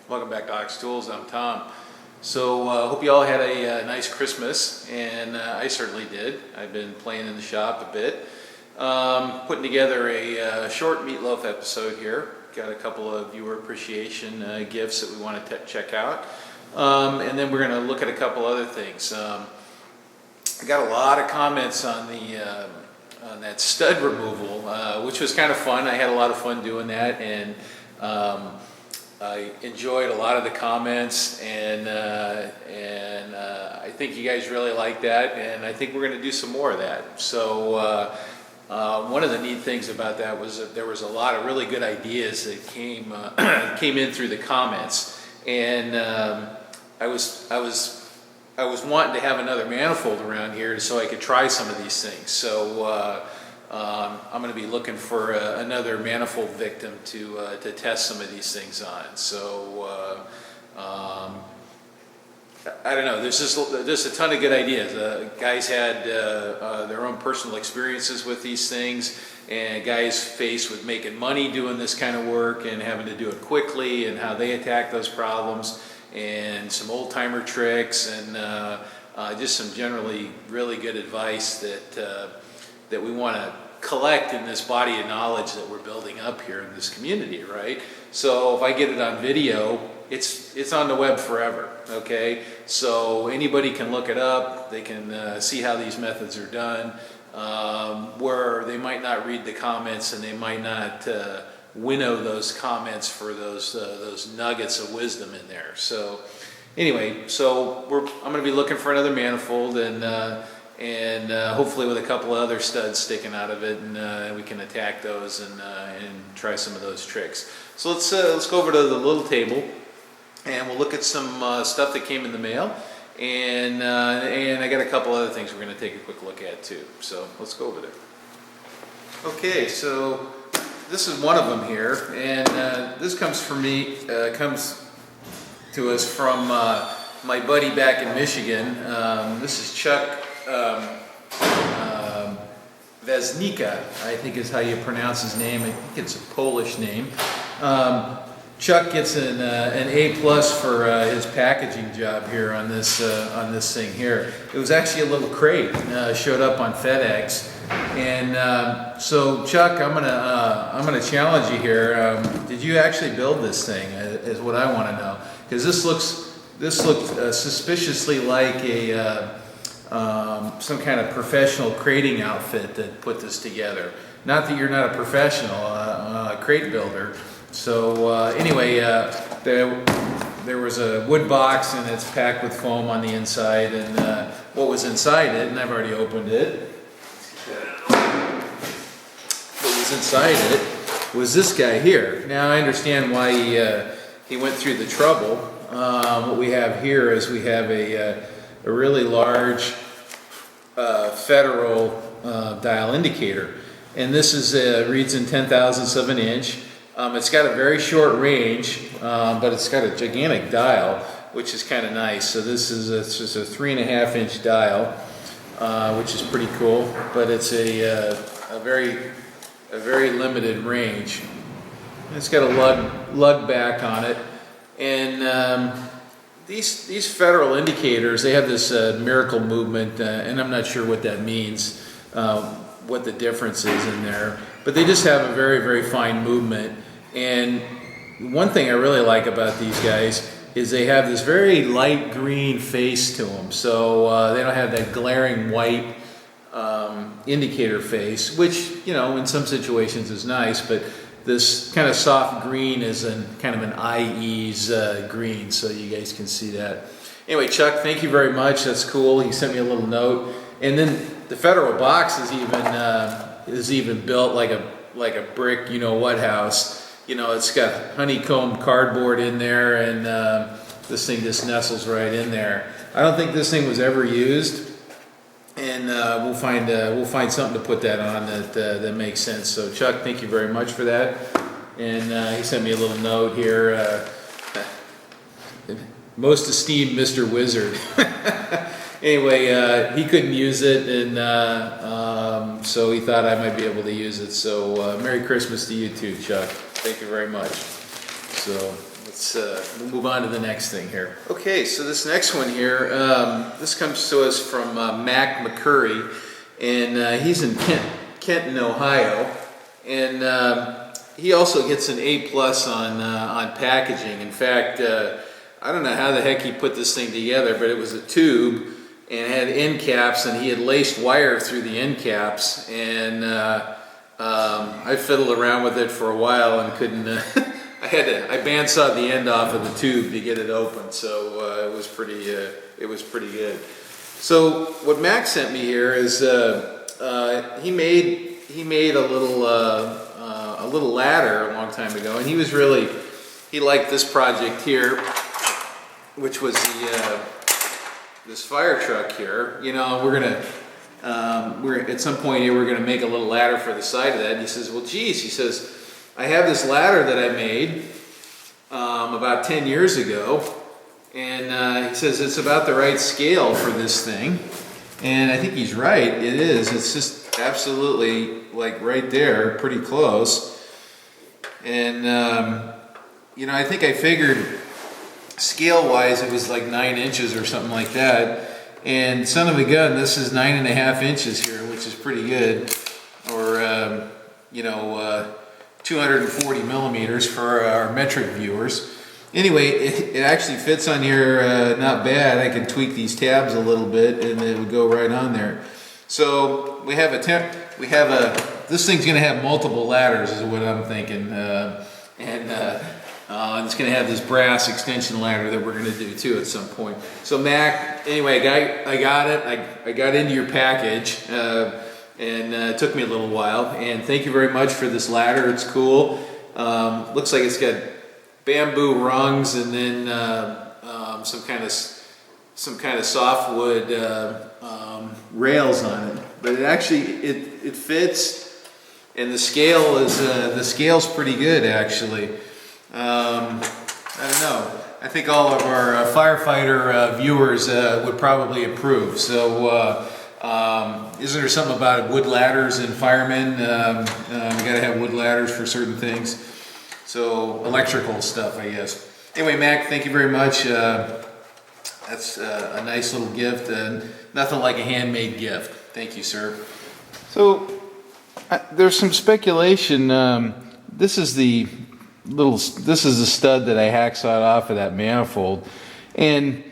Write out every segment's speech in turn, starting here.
Welcome back to Ox Tools. I'm Tom. So hope you all had a nice Christmas, and I certainly did. I've been playing in the shop a bit, putting together a short meatloaf episode here. Got a couple of viewer appreciation gifts that we want to check out, and then we're going to look at a couple other things. I got a lot of comments on that stud removal, which was kind of fun. I had a lot of fun doing that, and I enjoyed a lot of the comments, and I think you guys really like that, and I think we're going to do some more of that. So one of the neat things about that was that there was a lot of really good ideas that came in through the comments, and I was wanting to have another manifold around here so I could try some of these things. So I'm going to be looking for another manifold victim to test some of these things on. So I don't know. There's just a ton of good ideas. Guys had their own personal experiences with these things, and guys faced with making money doing this kind of work and having to do it quickly, and how they attack those problems, and some old timer tricks, and just some generally really good advice that we want to collect in this body of knowledge that we're building up here in this community, right? So if I get it on video, it's on the web forever, okay? So anybody can look it up, they can see how these methods are done, where they might not read the comments, and they might not winnow those comments for those nuggets of wisdom in there. So anyway, so I'm going to be looking for another manifold, and hopefully with a couple of other studs sticking out of it, and we can attack those and try some of those tricks. So let's go over to the little table, and we'll look at some stuff that came in the mail, and I got a couple other things we're going to take a quick look at too. So let's go over there. Okay, so this is one of them here, and this comes comes to us from my buddy back in Michigan. This is Chuck Weznika, I think is how you pronounce his name. I think it's a Polish name. Chuck gets an A+ for his packaging job here on this thing here. It was actually a little crate, showed up on FedEx, and so Chuck, I'm gonna challenge you here. Did you actually build this thing? Is what I want to know, because this looked suspiciously like some kind of professional crating outfit that put this together. Not that you're not a professional crate builder. So anyway, there was a wood box, and it's packed with foam on the inside, and what was inside it, and I've already opened it, what was inside it was this guy here. Now I understand why he went through the trouble. What we have here is we have a really large Federal dial indicator, and this is reads in 10,000ths of an inch. It's got a very short range, but it's got a gigantic dial, which is kind of nice. So this is just a 3.5-inch dial, which is pretty cool, but it's a very limited range. It's got a lug back on it, and these Federal indicators, they have this miracle movement, and I'm not sure what that means, what the difference is in there, but they just have a very, very fine movement. And one thing I really like about these guys is they have this very light green face to them, so they don't have that glaring white indicator face, which, you know, in some situations is nice, but this kind of soft green is kind of an eye-ease green, so you guys can see that. Anyway, Chuck, thank you very much. That's cool. He sent me a little note, and then the Federal box is even built like a brick, you know what house. You know, it's got honeycomb cardboard in there, and this thing just nestles right in there. I don't think this thing was ever used, and we'll find something to put that on that makes sense. So Chuck, thank you very much for that. And he sent me a little note here. Most esteemed Mr. Wizard. Anyway, he couldn't use it, and so he thought I might be able to use it. So Merry Christmas to you too, Chuck. Thank you very much. So let's we'll move on to the next thing here. Okay, so this next one here, this comes to us from Mac McCurry, and he's in Kenton, Ohio, and he also gets an A+ on packaging. In fact, I don't know how the heck he put this thing together, but it was a tube and had end caps, and he had laced wire through the end caps, and I fiddled around with it for a while and couldn't. I bandsawed the end off of the tube to get it open, so it was pretty good. So what Mac sent me here is he made a little ladder a long time ago, and he liked this project here, which was this fire truck here. You know, we're at some point here we're gonna make a little ladder for the side of that. And he says, well, geez, he says, I have this ladder that I made about 10 years ago, and he says it's about the right scale for this thing, and I think he's right. It is. It's just absolutely like right there, pretty close. And you know, I think I figured scale-wise it was like 9 inches or something like that. And son of a gun, this is 9.5 inches here, which is pretty good, or you know, 240 millimeters for our metric viewers. Anyway, it actually fits on here not bad. I can tweak these tabs a little bit, and it would go right on there. So we have this thing's going to have multiple ladders, is what I'm thinking, and it's going to have this brass extension ladder that we're going to do too at some point. So Mac, anyway, I got it. I got into your package, and it took me a little while. And thank you very much for this ladder. It's cool. Looks like it's got bamboo rungs and then some kind of softwood rails on it. But it actually it fits, and the scale's pretty good actually. I don't know. I think all of our firefighter viewers would probably approve. So, isn't there something about wood ladders and firemen? We got to have wood ladders for certain things. So, electrical stuff, I guess. Anyway, Mac, thank you very much. That's a nice little gift, and nothing like a handmade gift. Thank you, sir. So, there's some speculation. This is the stud that I hacksawed off of that manifold, and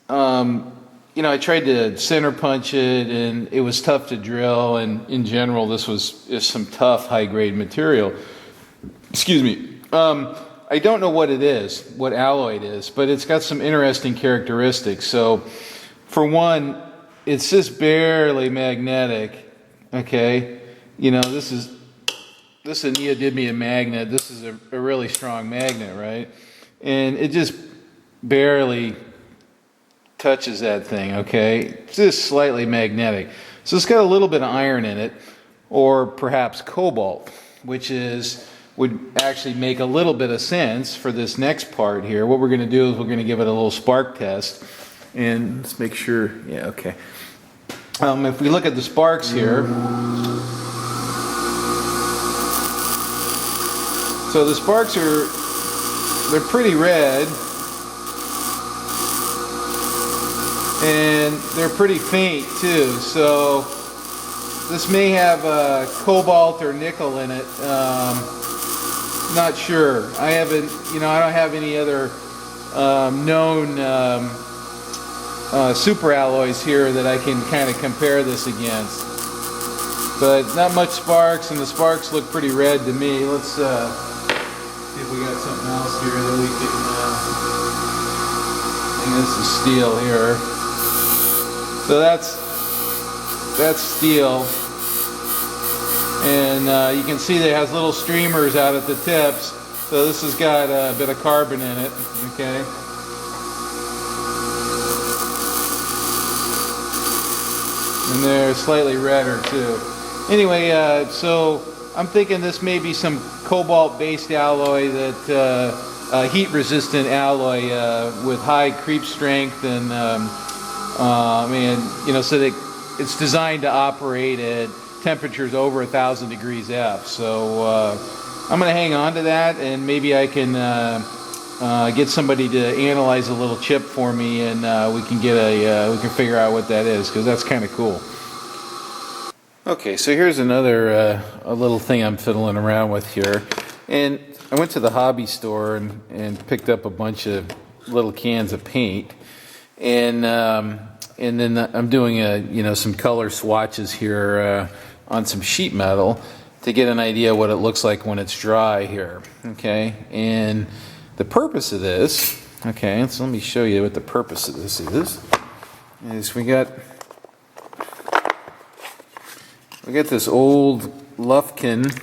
you know, I tried to center punch it, and it was tough to drill, and in general this was some tough high grade material. Excuse me. I don't know what it is, what alloy it is, but it's got some interesting characteristics. So for one, it's just barely magnetic. Okay, you know, this is a neodymium magnet. This is a really strong magnet, right? And it just barely touches that thing, okay? It's just slightly magnetic. So it's got a little bit of iron in it, or perhaps cobalt, which would actually make a little bit of sense for this next part here. What we're going to do is we're going to give it a little spark test. And let's make sure, yeah, okay. If we look at the sparks here, so the sparks they're pretty red, and they're pretty faint too. So this may have cobalt or nickel in it. Not sure. I don't have any other known super alloys here that I can kind of compare this against. But not much sparks, and the sparks look pretty red to me. Let's see if we got something else here that we can. I think this is steel here. So that's steel, and you can see that it has little streamers out at the tips. So this has got a bit of carbon in it. Okay. And they're slightly redder too. Anyway, so I'm thinking this may be some cobalt-based alloy, that heat-resistant alloy with high creep strength, and you know, so that it's designed to operate at temperatures over 1,000 degrees F. So I'm going to hang on to that, and maybe I can get somebody to analyze a little chip for me, and we can get we can figure out what that is, because that's kind of cool. Okay, so here's another a little thing I'm fiddling around with here, and I went to the hobby store and picked up a bunch of little cans of paint, and then I'm doing some color swatches here on some sheet metal to get an idea what it looks like when it's dry here. Okay, and the purpose of this, okay, so let me show you what the purpose of this is we got this old Lufkin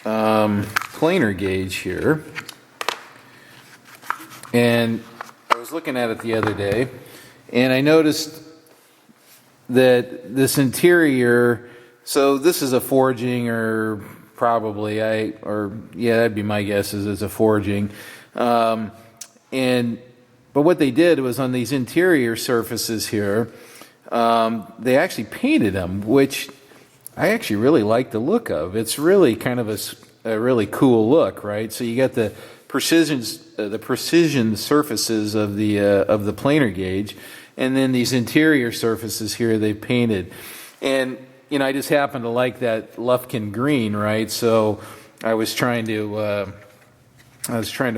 planer gauge here, and I was looking at it the other day, and I noticed that this interior, so this is a forging, or probably that'd be my guess, is it's a forging, but what they did was on these interior surfaces here, they actually painted them, which I actually really like the look of. It's really kind of a really cool look, right? So you got the precision surfaces of the planer gauge, and then these interior surfaces here they painted. And I just happen to like that Lufkin green, right? So I was trying to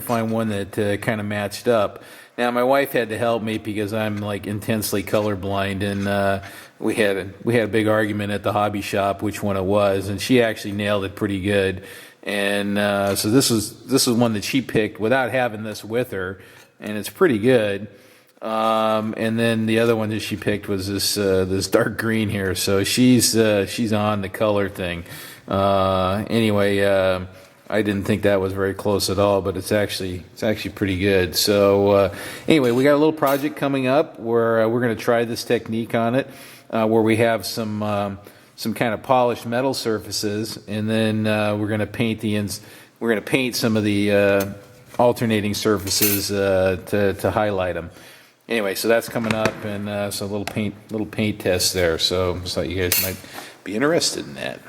find one that kind of matched up. Now my wife had to help me because I'm like intensely colorblind, and we had a big argument at the hobby shop which one it was, and she actually nailed it pretty good. And so this is one that she picked without having this with her, and it's pretty good. And then the other one that she picked was this dark green here. So she's on the color thing. Anyway, I didn't think that was very close at all, but it's actually pretty good. So anyway, we got a little project coming up where we're going to try this technique on it, where we have some kind of polished metal surfaces, and then we're going to paint some of the alternating surfaces to highlight them. Anyway, so that's coming up, and so a little paint test there. So I thought you guys might be interested in that.